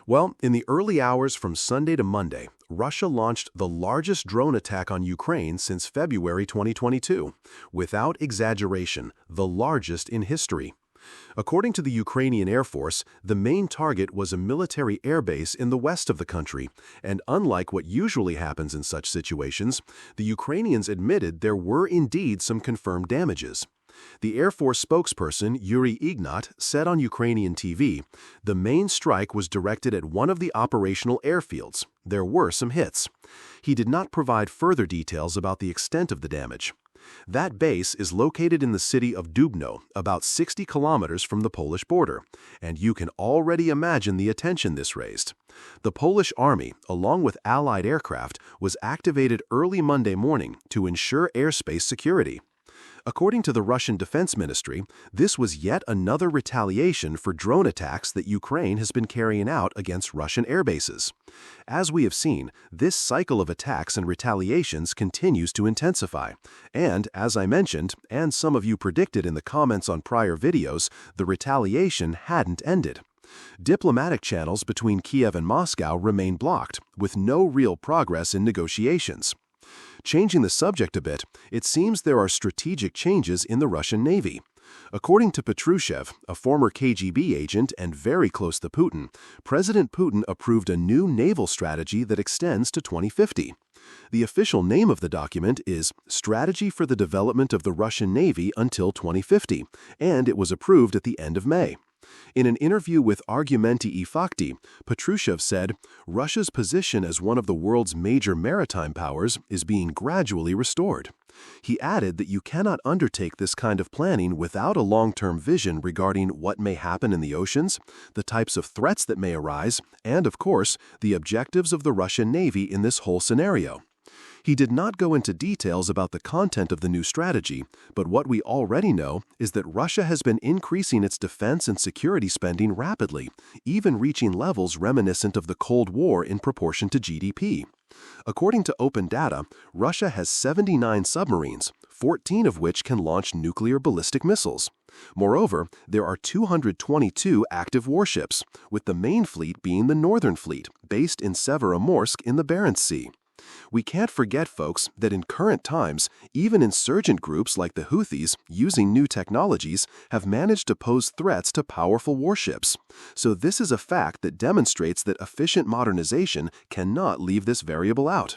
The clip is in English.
Well, in the early hours from Sunday to Monday, Russia launched the largest drone attack on Ukraine since February 2022. Without exaggeration, the largest in history. According to the Ukrainian Air Force, the main target was a military airbase in the west of the country, and unlike what usually happens in such situations, the Ukrainians admitted there were indeed some confirmed damages. The Air Force spokesperson Yuri Ignat said on Ukrainian TV, the main strike was directed at one of the operational airfields. There were some hits. He did not provide further details about the extent of the damage. That base is located in the city of Dubno, about 60 kilometers from the Polish border, and you can already imagine the attention this raised. The Polish army, along with Allied aircraft, was activated early Monday morning to ensure airspace security. According to the Russian Defense Ministry, this was yet another retaliation for drone attacks that Ukraine has been carrying out against Russian airbases. As we have seen, this cycle of attacks and retaliations continues to intensify. And, as I mentioned, and some of you predicted in the comments on prior videos, the retaliation hadn't ended. Diplomatic channels between Kiev and Moscow remain blocked, with no real progress in negotiations. Changing the subject a bit, it seems there are strategic changes in the Russian Navy. According to Patrushev, a former KGB agent and very close to Putin, President Putin approved a new naval strategy that extends to 2050. The official name of the document is Strategy for the Development of the Russian Navy until 2050, and it was approved at the end of May. In an interview with Argumenti I Fakti, Patrushev said, Russia's position as one of the world's major maritime powers is being gradually restored. He added that you cannot undertake this kind of planning without a long-term vision regarding what may happen in the oceans, the types of threats that may arise, and, of course, the objectives of the Russian Navy in this whole scenario. He did not go into details about the content of the new strategy, but what we already know is that Russia has been increasing its defense and security spending rapidly, even reaching levels reminiscent of the Cold War in proportion to GDP. According to open data, Russia has 79 submarines, 14 of which can launch nuclear ballistic missiles. Moreover, there are 222 active warships, with the main fleet being the Northern Fleet, based in Severomorsk in the Barents Sea. We can't forget, folks, that in current times, even insurgent groups like the Houthis, using new technologies, have managed to pose threats to powerful warships. So this is a fact that demonstrates that efficient modernization cannot leave this variable out.